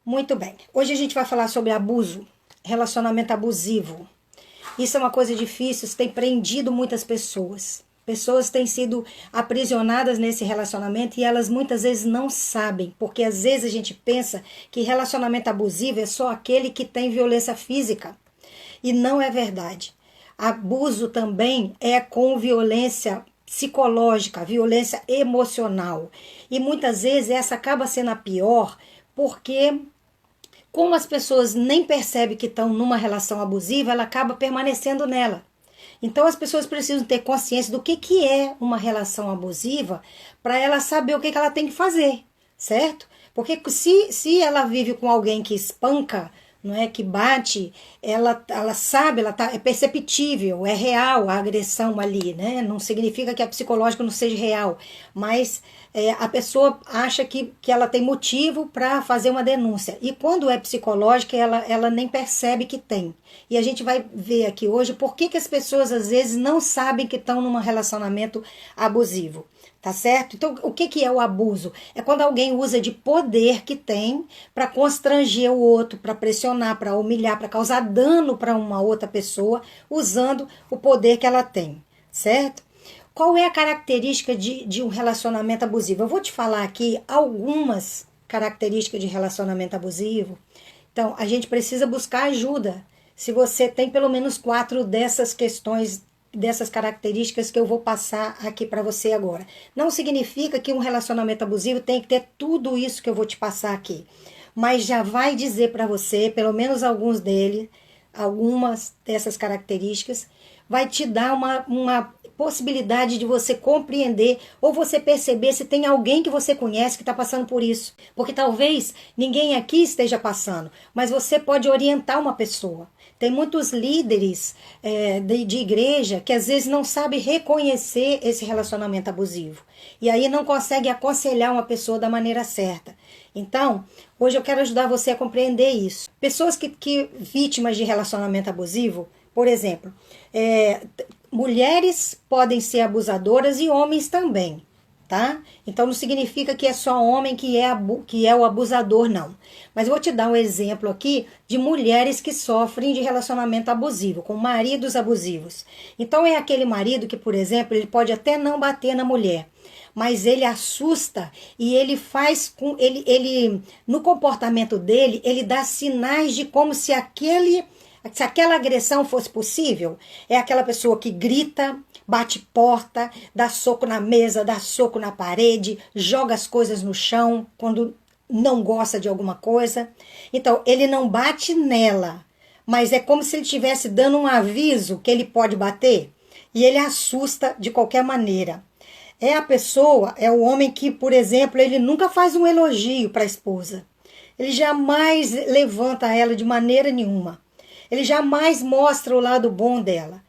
Muito bem. Hoje a gente vai falar sobre abuso, relacionamento abusivo. Isso é uma coisa difícil, isso tem prendido muitas pessoas. Pessoas têm sido aprisionadas nesse relacionamento e elas muitas vezes não sabem, porque às vezes a gente pensa que relacionamento abusivo é só aquele que tem violência física. E não é verdade. Abuso também é com violência psicológica, violência emocional. E muitas vezes essa acaba sendo a pior, porque como as pessoas nem percebem que estão numa relação abusiva, ela acaba permanecendo nela. Então as pessoas precisam ter consciência do que é uma relação abusiva para ela saber o que ela tem que fazer, certo? Porque se ela vive com alguém que espanca, não é, que bate, ela sabe, é perceptível, é real a agressão ali, né? Não significa que a psicológica não seja real, mas a pessoa acha que ela tem motivo para fazer uma denúncia. E quando é psicológica, ela nem percebe que tem. E a gente vai ver aqui hoje por que as pessoas às vezes não sabem que estão num relacionamento abusivo. Tá certo? Então, o que é o abuso? É quando alguém usa de poder que tem para constranger o outro, para pressionar, para humilhar, para causar dano para uma outra pessoa, usando o poder que ela tem, certo? Qual é a característica de um relacionamento abusivo? Eu vou te falar aqui algumas características de relacionamento abusivo. Então, a gente precisa buscar ajuda. Se você tem pelo menos 4 dessas questões, dessas características que eu vou passar aqui para você agora. Não significa que um relacionamento abusivo tem que ter tudo isso que eu vou te passar aqui, mas já vai dizer para você, pelo menos algumas dessas características, vai te dar uma possibilidade de você compreender ou você perceber se tem alguém que você conhece que está passando por isso. Porque talvez ninguém aqui esteja passando, mas você pode orientar uma pessoa. Tem muitos líderes de igreja que às vezes não sabem reconhecer esse relacionamento abusivo. E aí não consegue aconselhar uma pessoa da maneira certa. Então, hoje eu quero ajudar você a compreender isso. Pessoas que vítimas de relacionamento abusivo, por exemplo, mulheres podem ser abusadoras e homens também, tá? Então não significa que é só homem que é o abusador, não. Mas eu vou te dar um exemplo aqui de mulheres que sofrem de relacionamento abusivo, com maridos abusivos. Então é aquele marido que, por exemplo, ele pode até não bater na mulher, mas ele assusta e ele faz com ele no comportamento dele, ele dá sinais de como se aquela agressão fosse possível. É aquela pessoa que grita, bate porta, dá soco na mesa, dá soco na parede, joga as coisas no chão quando não gosta de alguma coisa. Então, ele não bate nela, mas é como se ele estivesse dando um aviso que ele pode bater e ele assusta de qualquer maneira. É o homem que, por exemplo, ele nunca faz um elogio para a esposa. Ele jamais levanta ela de maneira nenhuma. Ele jamais mostra o lado bom dela.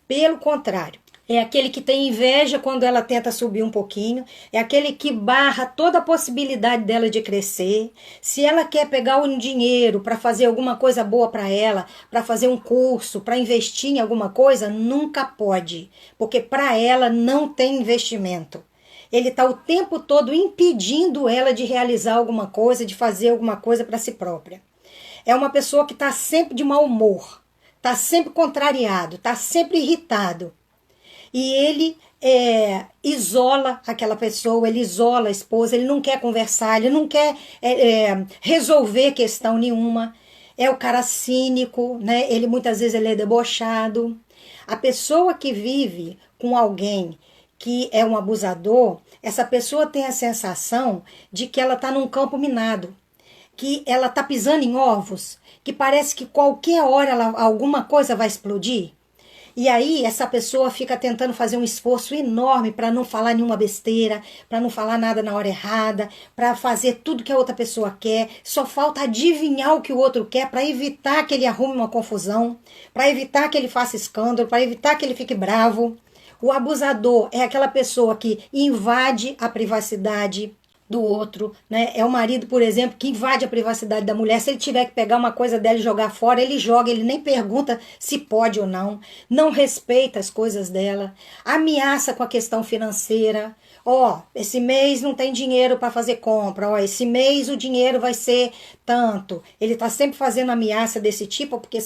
Pelo contrário, é aquele que tem inveja quando ela tenta subir um pouquinho, é aquele que barra toda a possibilidade dela de crescer. Se ela quer pegar um dinheiro para fazer alguma coisa boa para ela, para fazer um curso, para investir em alguma coisa, nunca pode, porque para ela não tem investimento. Ele está o tempo todo impedindo ela de realizar alguma coisa, de fazer alguma coisa para si própria. É uma pessoa que está sempre de mau humor, está sempre contrariado, está sempre irritado. E ele isola aquela pessoa, ele isola a esposa, ele não quer conversar, ele não quer resolver questão nenhuma. É o cara cínico, né? Ele muitas vezes ele é debochado. A pessoa que vive com alguém que é um abusador, essa pessoa tem a sensação de que ela está num campo minado, que ela está pisando em ovos, que parece que qualquer hora alguma coisa vai explodir. E aí essa pessoa fica tentando fazer um esforço enorme para não falar nenhuma besteira, para não falar nada na hora errada, para fazer tudo que a outra pessoa quer. Só falta adivinhar o que o outro quer para evitar que ele arrume uma confusão, para evitar que ele faça escândalo, para evitar que ele fique bravo. O abusador é aquela pessoa que invade a privacidade do outro, né? É o marido, por exemplo, que invade a privacidade da mulher. Se ele tiver que pegar uma coisa dela e jogar fora, ele joga, ele nem pergunta se pode ou não, não respeita as coisas dela, ameaça com a questão financeira. Ó, esse mês não tem dinheiro para fazer compra, ó, esse mês o dinheiro vai ser tanto. Ele tá sempre fazendo ameaça desse tipo, porque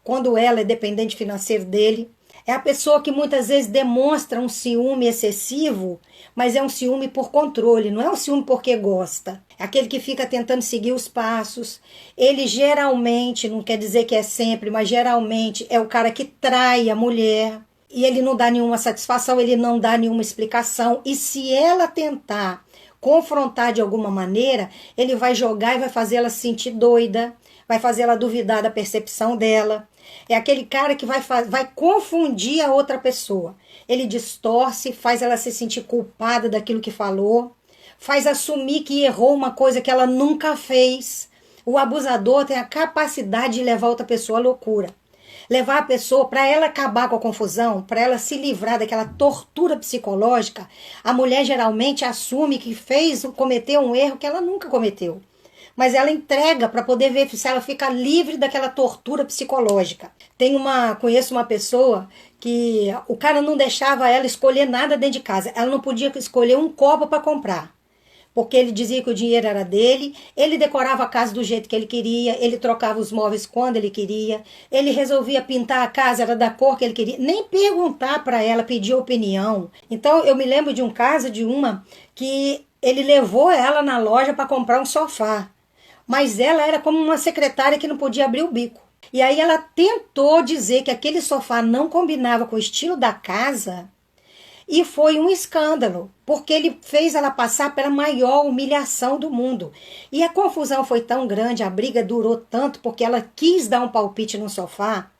quando ela é dependente financeiro dele, é a pessoa que muitas vezes demonstra um ciúme excessivo, mas é um ciúme por controle, não é um ciúme porque gosta. É aquele que fica tentando seguir os passos. Ele geralmente, não quer dizer que é sempre, mas geralmente é o cara que trai a mulher. E ele não dá nenhuma satisfação, ele não dá nenhuma explicação. E se ela tentar confrontar de alguma maneira, ele vai jogar e vai fazer ela se sentir doida, vai fazer ela duvidar da percepção dela. É aquele cara que vai confundir a outra pessoa. Ele distorce, faz ela se sentir culpada daquilo que falou, faz assumir que errou uma coisa que ela nunca fez. O abusador tem a capacidade de levar outra pessoa à loucura. Levar a pessoa, para ela acabar com a confusão, para ela se livrar daquela tortura psicológica, a mulher geralmente assume que cometeu um erro que ela nunca cometeu. Mas ela entrega para poder ver se ela fica livre daquela tortura psicológica. Conheço uma pessoa que o cara não deixava ela escolher nada dentro de casa. Ela não podia escolher um copo para comprar, porque ele dizia que o dinheiro era dele, ele decorava a casa do jeito que ele queria, ele trocava os móveis quando ele queria, ele resolvia pintar a casa, era da cor que ele queria, nem perguntar para ela, pedir opinião. Então eu me lembro de um caso de uma que ele levou ela na loja para comprar um sofá, mas ela era como uma secretária que não podia abrir o bico. E aí ela tentou dizer que aquele sofá não combinava com o estilo da casa, e foi um escândalo, porque ele fez ela passar pela maior humilhação do mundo. E a confusão foi tão grande, a briga durou tanto, porque ela quis dar um palpite no sofá,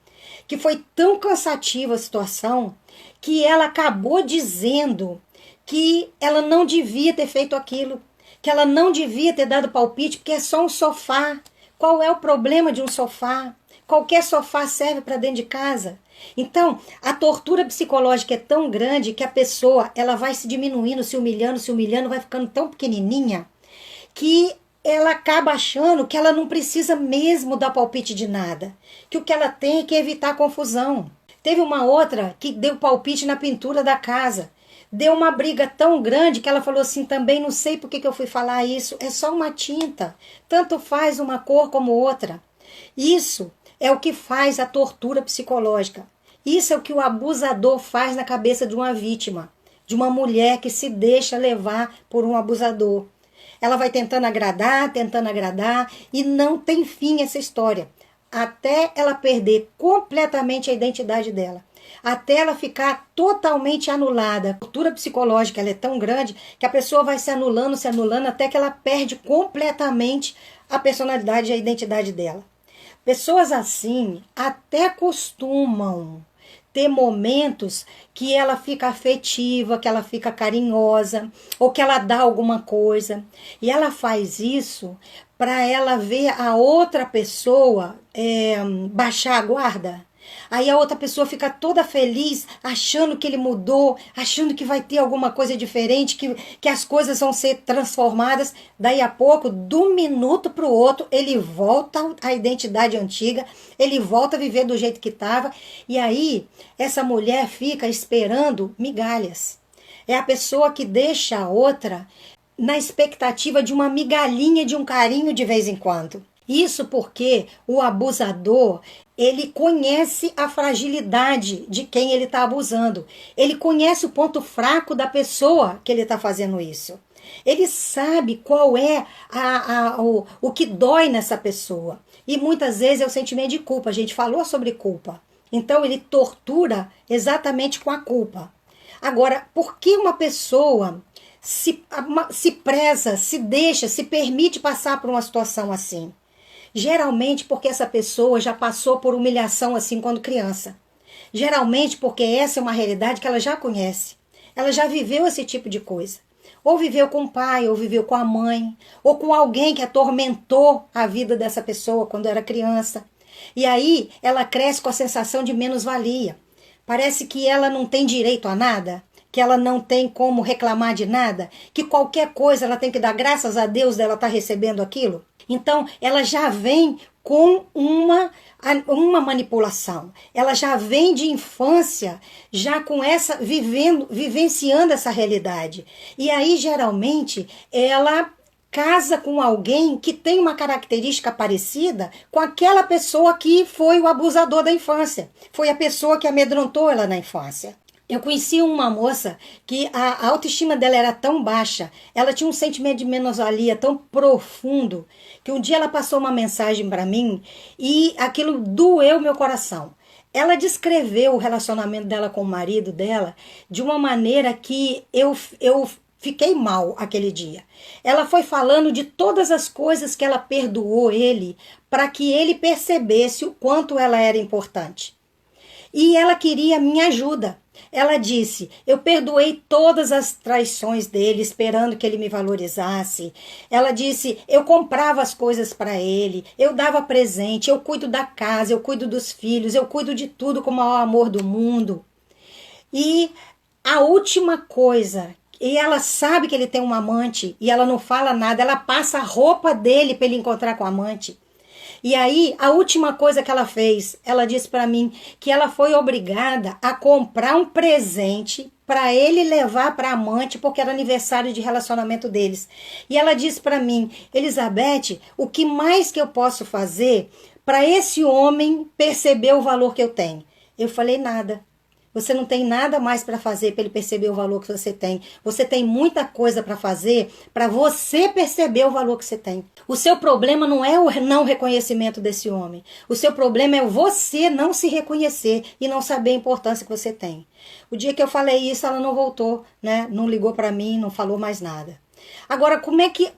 que foi tão cansativa a situação, que ela acabou dizendo que ela não devia ter feito aquilo, que ela não devia ter dado palpite, porque é só um sofá. Qual é o problema de um sofá? Qualquer sofá serve para dentro de casa. Então, a tortura psicológica é tão grande que a pessoa ela vai se diminuindo, se humilhando, vai ficando tão pequenininha que ela acaba achando que ela não precisa mesmo dar palpite de nada, que o que ela tem é que evitar a confusão. Teve uma outra que deu palpite na pintura da casa. Deu uma briga tão grande que ela falou assim, também não sei por que eu fui falar isso, é só uma tinta, tanto faz uma cor como outra. Isso é o que faz a tortura psicológica. Isso é o que o abusador faz na cabeça de uma vítima, de uma mulher que se deixa levar por um abusador. Ela vai tentando agradar, e não tem fim essa história, até ela perder completamente a identidade dela, até ela ficar totalmente anulada. A tortura psicológica ela é tão grande que a pessoa vai se anulando, até que ela perde completamente a personalidade e a identidade dela. Pessoas assim até costumam ter momentos que ela fica afetiva, que ela fica carinhosa, ou que ela dá alguma coisa. E ela faz isso para ela ver a outra pessoa baixar a guarda. Aí a outra pessoa fica toda feliz, achando que ele mudou, achando que vai ter alguma coisa diferente, que as coisas vão ser transformadas. Daí a pouco, de um minuto para o outro, ele volta à identidade antiga, ele volta a viver do jeito que estava. E aí, essa mulher fica esperando migalhas. É a pessoa que deixa a outra na expectativa de uma migalhinha, de um carinho de vez em quando. Isso porque o abusador, ele conhece a fragilidade de quem ele está abusando. Ele conhece o ponto fraco da pessoa que ele está fazendo isso. Ele sabe qual é o que dói nessa pessoa. E muitas vezes é o sentimento de culpa. A gente falou sobre culpa. Então ele tortura exatamente com a culpa. Agora, por que uma pessoa se preza, se deixa, se permite passar por uma situação assim? Geralmente porque essa pessoa já passou por humilhação assim quando criança. Geralmente porque essa é uma realidade que ela já conhece. Ela já viveu esse tipo de coisa. Ou viveu com o pai, ou viveu com a mãe, ou com alguém que atormentou a vida dessa pessoa quando era criança. E aí ela cresce com a sensação de menos-valia. Parece que ela não tem direito a nada, que ela não tem como reclamar de nada, que qualquer coisa ela tem que dar graças a Deus dela estar recebendo aquilo. Então, ela já vem com uma manipulação. Ela já vem de infância, já com essa, vivenciando essa realidade. E aí, geralmente, ela casa com alguém que tem uma característica parecida com aquela pessoa que foi o abusador da infância. Foi a pessoa que amedrontou ela na infância. Eu conheci uma moça que a autoestima dela era tão baixa, ela tinha um sentimento de menosvalia tão profundo, que um dia ela passou uma mensagem para mim e aquilo doeu meu coração. Ela descreveu o relacionamento dela com o marido dela de uma maneira que eu fiquei mal aquele dia. Ela foi falando de todas as coisas que ela perdoou ele para que ele percebesse o quanto ela era importante. E ela queria minha ajuda. Ela disse, eu perdoei todas as traições dele, esperando que ele me valorizasse. Ela disse, eu comprava as coisas para ele, eu dava presente, eu cuido da casa, eu cuido dos filhos, eu cuido de tudo com o maior amor do mundo. E a última coisa, e ela sabe que ele tem um amante, e ela não fala nada, ela passa a roupa dele para ele encontrar com o amante. E aí, a última coisa que ela fez, ela disse para mim que ela foi obrigada a comprar um presente para ele levar para a amante, porque era aniversário de relacionamento deles. E ela disse para mim, Elizabeth, o que mais que eu posso fazer para esse homem perceber o valor que eu tenho? Eu falei, nada. Você não tem nada mais para fazer para ele perceber o valor que você tem. Você tem muita coisa para fazer para você perceber o valor que você tem. O seu problema não é o não reconhecimento desse homem. O seu problema é você não se reconhecer e não saber a importância que você tem. O dia que eu falei isso, ela não voltou, né? Não ligou para mim, não falou mais nada. Agora,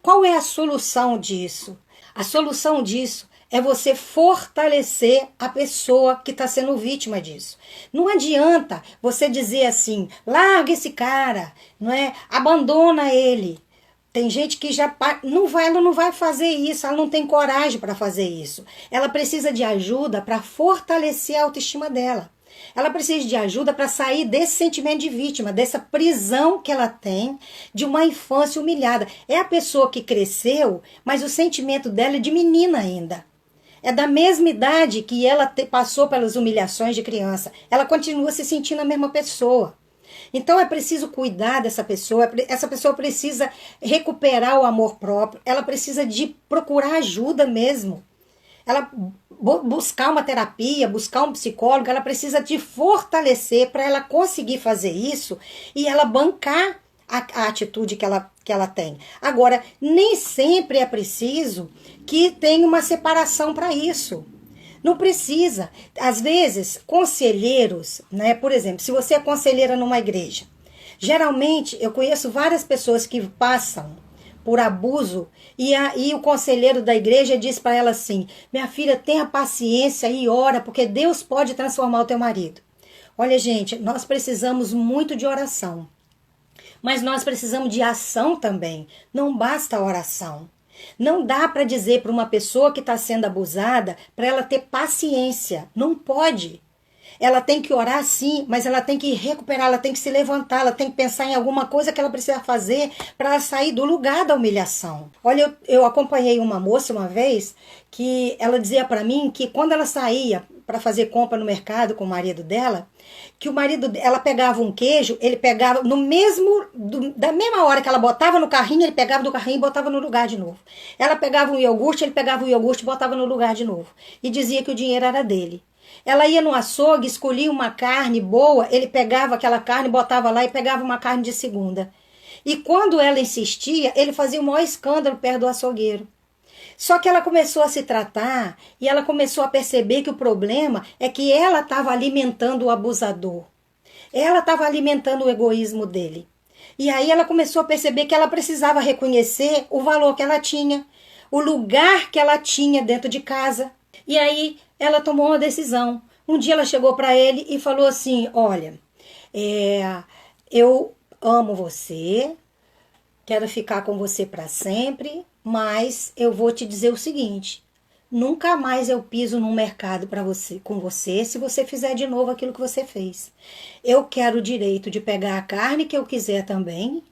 qual é a solução disso? A solução disso é você fortalecer a pessoa que está sendo vítima disso. Não adianta você dizer assim, larga esse cara, não é? Abandona ele. Tem gente que já ela não vai fazer isso, ela não tem coragem para fazer isso. Ela precisa de ajuda para fortalecer a autoestima dela. Ela precisa de ajuda para sair desse sentimento de vítima, dessa prisão que ela tem de uma infância humilhada. É a pessoa que cresceu, mas o sentimento dela é de menina ainda. É da mesma idade que ela passou pelas humilhações de criança. Ela continua se sentindo a mesma pessoa. Então é preciso cuidar dessa pessoa. Essa pessoa precisa recuperar o amor próprio. Ela precisa de procurar ajuda mesmo. Ela buscar uma terapia, buscar um psicólogo. Ela precisa de fortalecer para ela conseguir fazer isso e ela bancar a atitude que ela tem. Agora, nem sempre é preciso que tenha uma separação para isso. Não precisa. Às vezes, conselheiros, né? Por exemplo, se você é conselheira numa igreja, geralmente eu conheço várias pessoas que passam por abuso e o conselheiro da igreja diz para ela assim, minha filha, tenha paciência e ora, porque Deus pode transformar o teu marido. Olha, gente, nós precisamos muito de oração. Mas nós precisamos de ação também. Não basta a oração. Não dá para dizer para uma pessoa que está sendo abusada para ela ter paciência. Não pode. Ela tem que orar sim, mas ela tem que recuperar, ela tem que se levantar, ela tem que pensar em alguma coisa que ela precisa fazer para ela sair do lugar da humilhação. Olha, eu acompanhei uma moça uma vez que ela dizia para mim que quando ela saía para fazer compra no mercado com o marido dela, que o marido, ela pegava um queijo, ele pegava da mesma hora que ela botava no carrinho, ele pegava do carrinho e botava no lugar de novo. Ela pegava um iogurte, ele pegava o iogurte e botava no lugar de novo. E dizia que o dinheiro era dele. Ela ia no açougue, escolhia uma carne boa, ele pegava aquela carne, botava lá e pegava uma carne de segunda. E quando ela insistia, ele fazia o maior escândalo perto do açougueiro. Só que ela começou a se tratar e ela começou a perceber que o problema é que ela estava alimentando o abusador. Ela estava alimentando o egoísmo dele. E aí ela começou a perceber que ela precisava reconhecer o valor que ela tinha, o lugar que ela tinha dentro de casa. E aí ela tomou uma decisão. Um dia ela chegou para ele e falou assim, olha, eu amo você, quero ficar com você para sempre, mas eu vou te dizer o seguinte, Nunca mais eu piso num mercado com você se você fizer de novo aquilo que você fez. Eu quero o direito de pegar a carne que eu quiser também.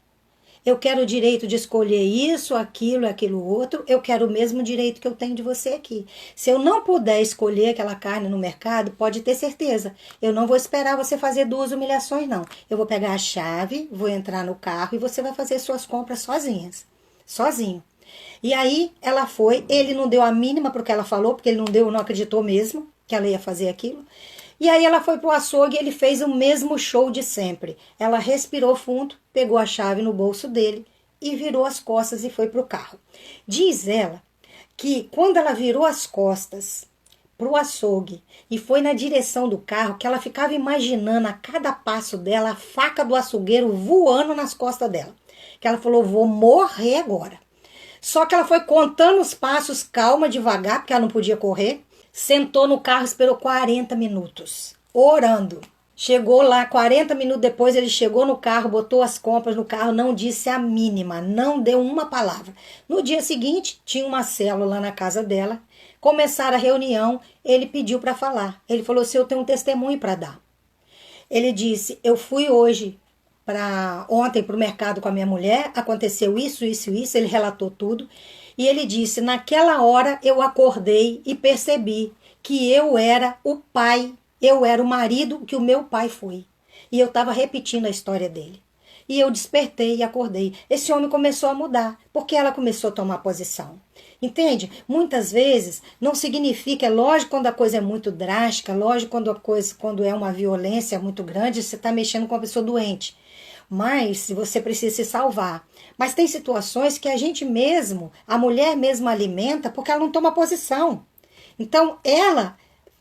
Eu quero o direito de escolher isso, aquilo outro. Eu quero o mesmo direito que eu tenho de você aqui. Se eu não puder escolher aquela carne no mercado, pode ter certeza. Eu não vou esperar você fazer 2 humilhações, não. Eu vou pegar a chave, vou entrar no carro e você vai fazer suas compras sozinho. E aí ela foi, ele não deu a mínima para o que ela falou, porque ele não acreditou mesmo que ela ia fazer aquilo. E aí ela foi pro açougue e ele fez o mesmo show de sempre. Ela respirou fundo, pegou a chave no bolso dele e virou as costas e foi pro carro. Diz ela que quando ela virou as costas pro açougue e foi na direção do carro, que ela ficava imaginando a cada passo dela a faca do açougueiro voando nas costas dela. Que ela falou, vou morrer agora. Só que ela foi contando os passos, calma, devagar, porque ela não podia correr. Sentou no carro, esperou 40 minutos, orando. Chegou lá, 40 minutos depois, ele chegou no carro, botou as compras no carro, não disse a mínima, não deu uma palavra. No dia seguinte, tinha uma célula na casa dela, começaram a reunião, ele pediu para falar. Ele falou assim, eu tenho um testemunho para dar. Ele disse, eu fui ontem para o mercado com a minha mulher, aconteceu isso, ele relatou tudo. E ele disse, naquela hora eu acordei e percebi que eu era o pai, eu era o marido que o meu pai foi. E eu estava repetindo a história dele. E eu despertei e acordei. Esse homem começou a mudar, porque ela começou a tomar posição. Entende? Muitas vezes não significa, é lógico quando a coisa é muito drástica, lógico quando é uma violência muito grande, você está mexendo com uma pessoa doente. Mas você precisa se salvar. Mas tem situações que a gente mesmo, a mulher mesmo alimenta porque ela não toma posição. Então ela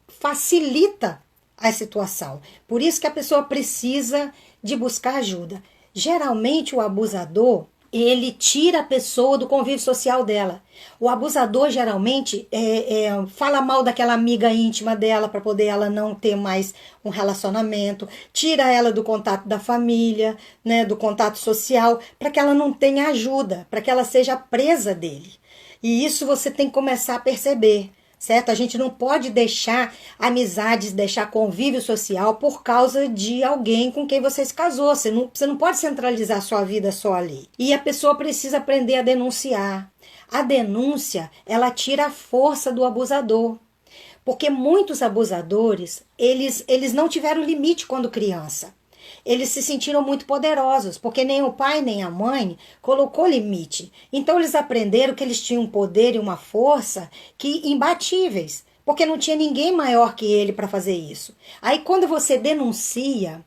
facilita a situação. Por isso que a pessoa precisa de buscar ajuda. Geralmente o abusador, ele tira a pessoa do convívio social dela. O abusador geralmente fala mal daquela amiga íntima dela para poder ela não ter mais um relacionamento, tira ela do contato da família, né, do contato social, para que ela não tenha ajuda, para que ela seja presa dele. E isso você tem que começar a perceber. Certo? A gente não pode deixar amizades, deixar convívio social por causa de alguém com quem você se casou. Você não pode centralizar a sua vida só ali. E a pessoa precisa aprender a denunciar. A denúncia, ela tira a força do abusador. Porque muitos abusadores, eles não tiveram limite quando criança. Eles se sentiram muito poderosos, porque nem o pai nem a mãe colocou limite. Então eles aprenderam que eles tinham um poder e uma força que imbatíveis, porque não tinha ninguém maior que ele para fazer isso. Aí quando você denuncia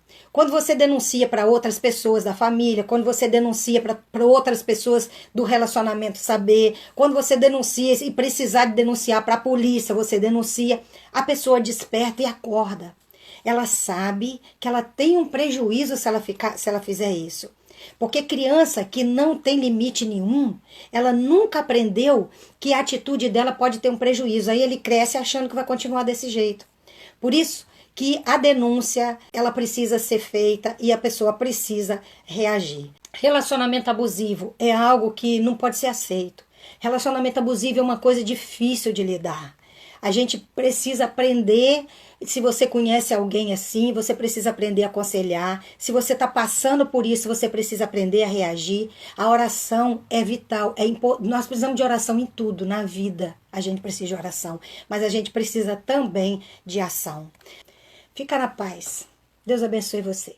para outras pessoas da família, quando você denuncia para outras pessoas do relacionamento saber, quando você denuncia e precisar de denunciar para a polícia, você denuncia, a pessoa desperta e acorda. Ela sabe que ela tem um prejuízo se ela fizer isso. Porque criança que não tem limite nenhum, ela nunca aprendeu que a atitude dela pode ter um prejuízo. Aí ele cresce achando que vai continuar desse jeito. Por isso que a denúncia, ela precisa ser feita e a pessoa precisa reagir. Relacionamento abusivo é algo que não pode ser aceito. Relacionamento abusivo é uma coisa difícil de lidar. A gente precisa aprender, se você conhece alguém assim, você precisa aprender a aconselhar. Se você está passando por isso, você precisa aprender a reagir. A oração é vital. Nós precisamos de oração em tudo, na vida. A gente precisa de oração, mas a gente precisa também de ação. Fica na paz. Deus abençoe você.